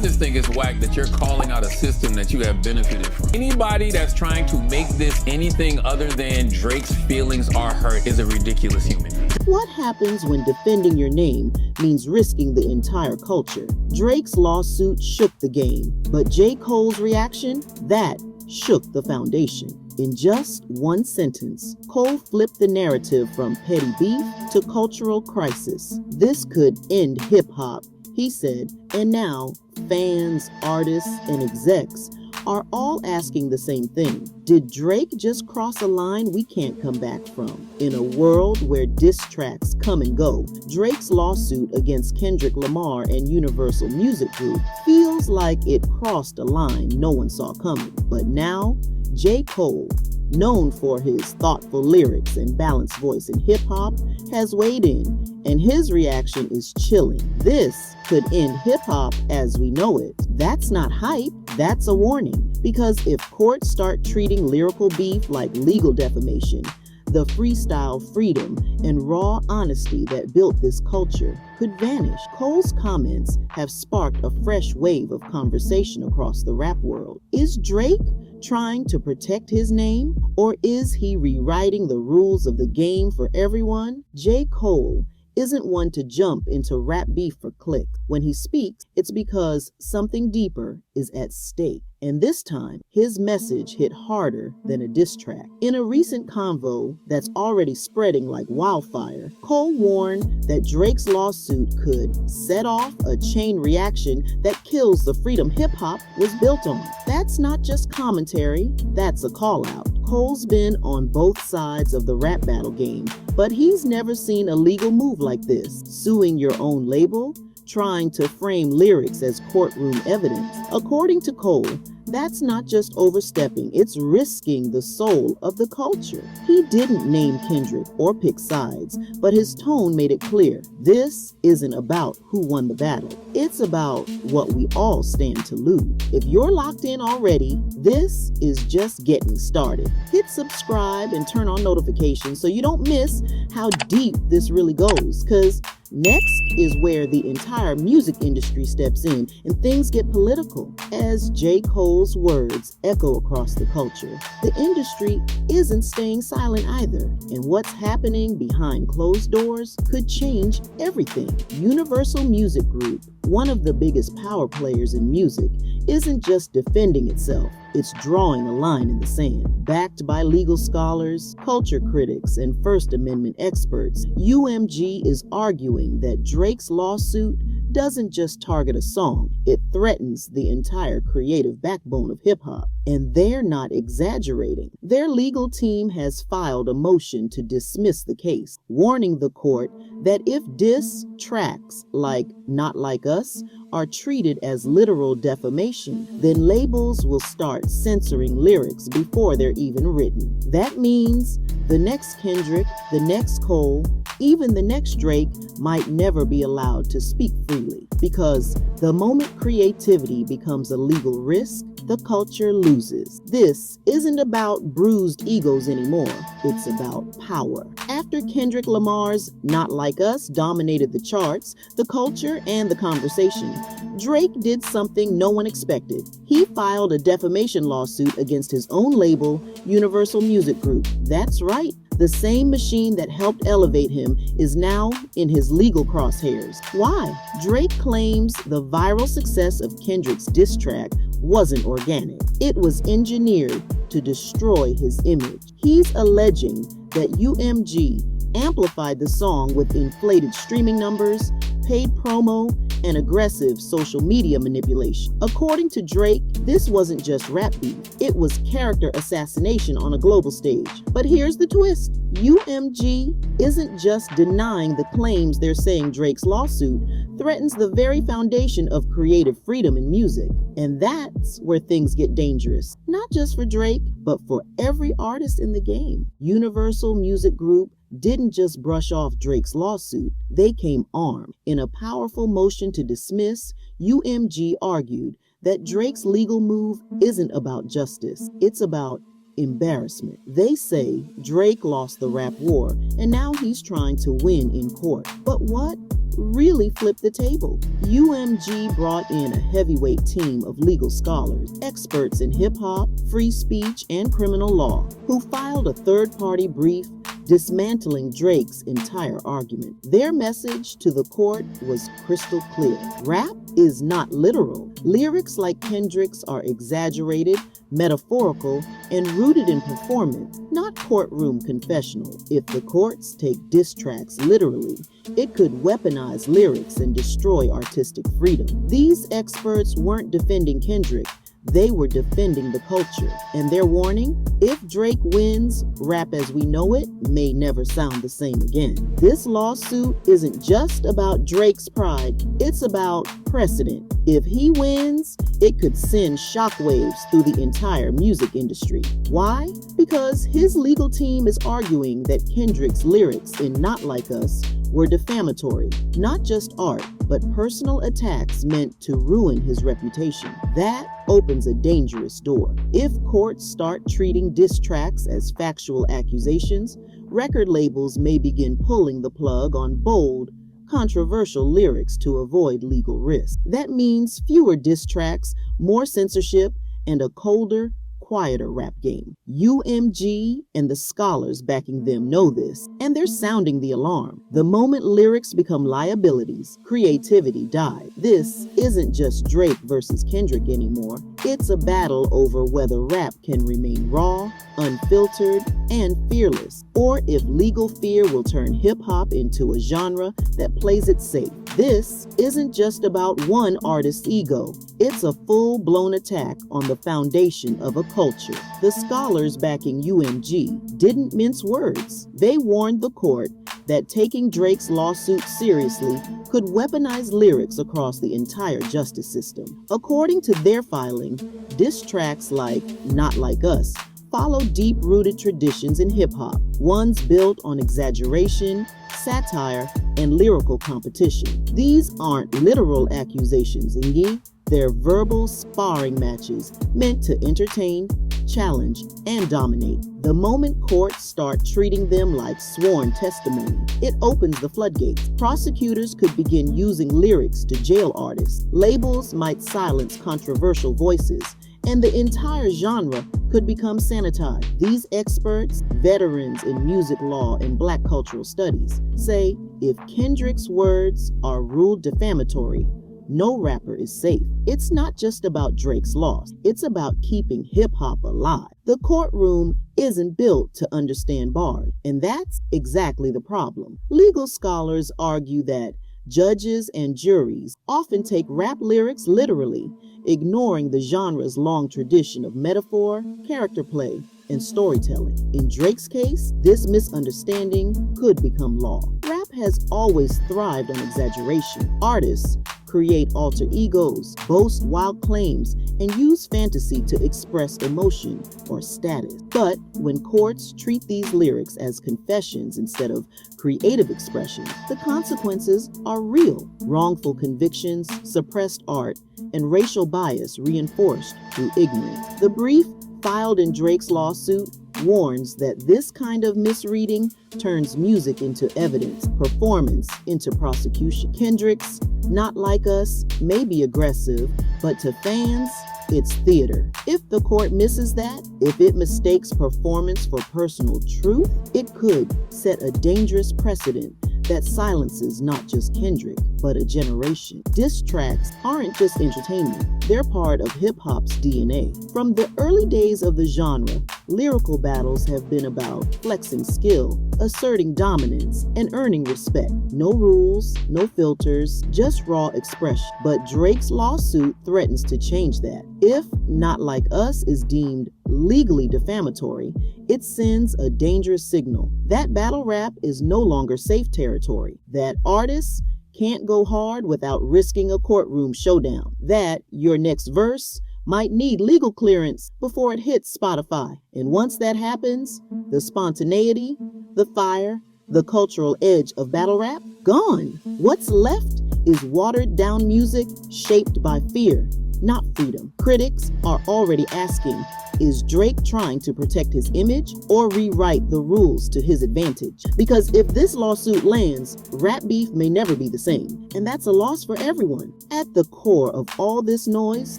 just think it's whack that you're calling out a system that you have benefited from. Anybody that's trying to make this anything other than Drake's feelings are hurt is a ridiculous human. What happens when defending your name means risking the entire culture? Drake's lawsuit shook the game, but JCole's reaction, that shook the foundation. In just one sentence, Cole flipped the narrative from petty beef to cultural crisis. This could end hip-hop, he said, and now fans, artists, and execs are all asking the same thing. Did Drake just cross a line we can't come back from? In a world where diss tracks come and go, Drake's lawsuit against Kendrick Lamar and Universal Music Group feels like it crossed a line no one saw coming. But now, JCole, known for his thoughtful lyrics and balanced voice in hip-hop, has weighed in, and his reaction is chilling. This could end hip-hop as we know it. That's not hype, that's a warning. Because if courts start treating lyrical beef like legal defamation, the freestyle freedom and raw honesty that built this culture could vanish. Cole's comments have sparked a fresh wave of conversation across the rap world. Is Drake trying to protect his name, or is he rewriting the rules of the game for everyone? JCole isn't one to jump into rap beef for clicks. When he speaks, it's because something deeper is at stake. And this time, his message hit harder than a diss track. In a recent convo that's already spreading like wildfire, Cole warned that Drake's lawsuit could set off a chain reaction that kills the freedom hip-hop was built on. That's not just commentary, that's a call-out. Cole's been on both sides of the rap battle game, but he's never seen a legal move like this. Suing your own label, trying to frame lyrics as courtroom evidence. According to Cole, that's not just overstepping, it's risking the soul of the culture. He didn't name Kendrick or pick sides, but his tone made it clear. This isn't about who won the battle. It's about what we all stand to lose. If you're locked in already, this is just getting started. Hit subscribe and turn on notifications so you don't miss how deep this really goes, because next is where the entire music industry steps in and things get political. As JCole's words echo across the culture, the industry isn't staying silent either, and what's happening behind closed doors could change everything. Universal Music Group, one of the biggest power players in music, isn't just defending itself, it's drawing a line in the sand. Backed by legal scholars, culture critics, and First Amendment experts, UMG is arguing that Drake's lawsuit doesn't just target a song, it threatens the entire creative backbone of hip-hop. And they're not exaggerating. Their legal team has filed a motion to dismiss the case, warning the court that if diss tracks like Not Like Us are treated as literal defamation, then labels will start censoring lyrics before they're even written. That means the next Kendrick, the next Cole, even the next Drake might never be allowed to speak freely, because the moment creativity becomes a legal risk, the culture loses. This isn't about bruised egos anymore, it's about power. After Kendrick Lamar's Not Like Us dominated the charts, the culture, and the conversation, Drake did something no one expected. He filed a defamation lawsuit against his own label, Universal Music Group. That's right. The same machine that helped elevate him is now in his legal crosshairs. Why? Drake claims the viral success of Kendrick's diss track wasn't organic. It was engineered to destroy his image. He's alleging that UMG amplified the song with inflated streaming numbers, paid promo, and aggressive social media manipulation. According to Drake, this wasn't just rap beef, it was character assassination on a global stage. But here's the twist. UMG isn't just denying the claims they're saying Drake's lawsuit threatens the very foundation of creative freedom in music. And that's where things get dangerous. Not just for Drake, but for every artist in the game. Universal Music Group didn't just brush off Drake's lawsuit, they came armed. In a powerful motion to dismiss, UMG argued that Drake's legal move isn't about justice, it's about embarrassment. They say Drake lost the rap war and now he's trying to win in court. But what really flipped the table? UMG brought in a heavyweight team of legal scholars, experts in hip-hop, free speech, and criminal law, who filed a third-party brief dismantling Drake's entire argument. Their message to the court was crystal clear. Rap is not literal. Lyrics like Kendrick's are exaggerated, metaphorical, and rooted in performance, not courtroom confessional. If the courts take diss tracks literally, it could weaponize lyrics and destroy artistic freedom. These experts weren't defending Kendrick. They were defending the culture. And their warning? If Drake wins, rap as we know it may never sound the same again. This lawsuit isn't just about Drake's pride, it's about precedent. If he wins, it could send shockwaves through the entire music industry. Why? Because his legal team is arguing that Kendrick's lyrics in Not Like Us were defamatory, not just art, but personal attacks meant to ruin his reputation. That opens a dangerous door. If courts start treating diss tracks as factual accusations, record labels may begin pulling the plug on bold, controversial lyrics to avoid legal risk. That means fewer diss tracks, more censorship, and a colder, quieter rap game. UMG and the scholars backing them know this, and they're sounding the alarm. The moment lyrics become liabilities, creativity dies. This isn't just Drake versus Kendrick anymore. It's a battle over whether rap can remain raw, unfiltered, and fearless, or if legal fear will turn hip-hop into a genre that plays it safe. This isn't just about one artist's ego. It's a full-blown attack on the foundation of a culture. The scholars backing UMG didn't mince words. They warned the court that taking Drake's lawsuit seriously could weaponize lyrics across the entire justice system. According to their filing, diss tracks like Not Like Us follow deep-rooted traditions in hip-hop, ones built on exaggeration, satire, and lyrical competition. These aren't literal accusations, Ingi. They're verbal sparring matches meant to entertain, challenge, and dominate. The moment courts start treating them like sworn testimony, it opens the floodgates. Prosecutors could begin using lyrics to jail artists. Labels might silence controversial voices, and the entire genre could become sanitized. These experts, veterans in music law and Black cultural studies, say if Kendrick's words are ruled defamatory, no rapper is safe. It's not just about Drake's loss. It's about keeping hip-hop alive. The courtroom isn't built to understand bars, and that's exactly the problem. Legal scholars argue that judges and juries often take rap lyrics literally, ignoring the genre's long tradition of metaphor, character play, and storytelling. In Drake's case, this misunderstanding could become law. Rap has always thrived on exaggeration. Artists create alter egos, boast wild claims, and use fantasy to express emotion or status. But when courts treat these lyrics as confessions instead of creative expression, the consequences are real. Wrongful convictions, suppressed art, and racial bias reinforced through ignorance. The brief filed in Drake's lawsuit warns that this kind of misreading turns music into evidence, performance into prosecution. Kendrick's Not Like Us may be aggressive, but to fans, it's theater. If the court misses that, if it mistakes performance for personal truth, it could set a dangerous precedent that silences not just Kendrick, but a generation. Diss tracks aren't just entertainment, they're part of hip-hop's DNA. From the early days of the genre, lyrical battles have been about flexing skill, asserting dominance, and earning respect. No rules, no filters, just raw expression. But Drake's lawsuit threatens to change that. If Not Like Us is deemed legally defamatory, it sends a dangerous signal that battle rap is no longer safe territory, that artists can't go hard without risking a courtroom showdown, that your next verse might need legal clearance before it hits Spotify. And once that happens, the spontaneity, the fire, the cultural edge of battle rap, gone. What's left is watered down music shaped by fear, not freedom. Critics are already asking, is Drake trying to protect his image or rewrite the rules to his advantage? Because if this lawsuit lands, rap beef may never be the same, and that's a loss for everyone. At the core of all this noise,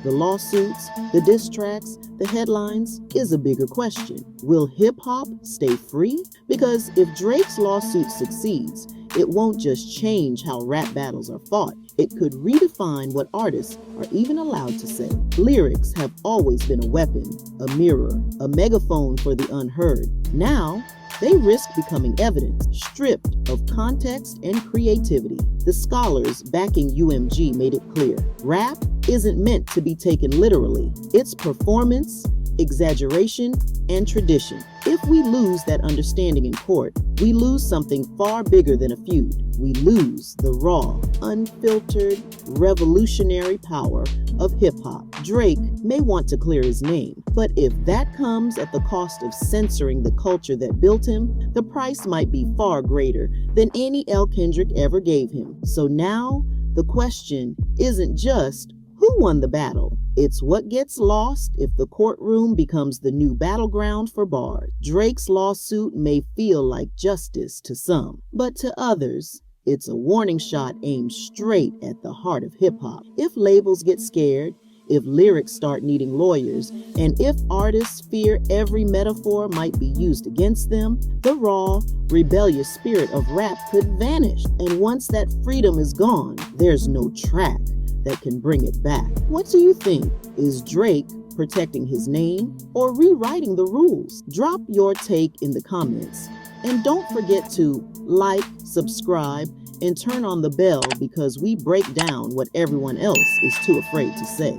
the lawsuits, the diss tracks, the headlines, is a bigger question. Will hip-hop stay free? Because if Drake's lawsuit succeeds, it won't just change how rap battles are fought. It could redefine what artists are even allowed to say. Lyrics have always been a weapon, a mirror, a megaphone for the unheard. Now, they risk becoming evidence, stripped of context and creativity. The scholars backing UMG made it clear. Rap isn't meant to be taken literally. It's performance, exaggeration, and tradition. If we lose that understanding in court, we lose something far bigger than a feud. We lose the raw, unfiltered, revolutionary power of hip-hop. Drake may want to clear his name, but if that comes at the cost of censoring the culture that built him, the price might be far greater than any L. Kendrick ever gave him. So now, the question isn't just who won the battle? It's what gets lost if the courtroom becomes the new battleground for bars. Drake's lawsuit may feel like justice to some, but to others, it's a warning shot aimed straight at the heart of hip-hop. If labels get scared, if lyrics start needing lawyers, and if artists fear every metaphor might be used against them, the raw, rebellious spirit of rap could vanish. And once that freedom is gone, there's no track that can bring it back. What do you think? Is Drake protecting his name or rewriting the rules? Drop your take in the comments. And don't forget to like, subscribe, and turn on the bell because we break down what everyone else is too afraid to say.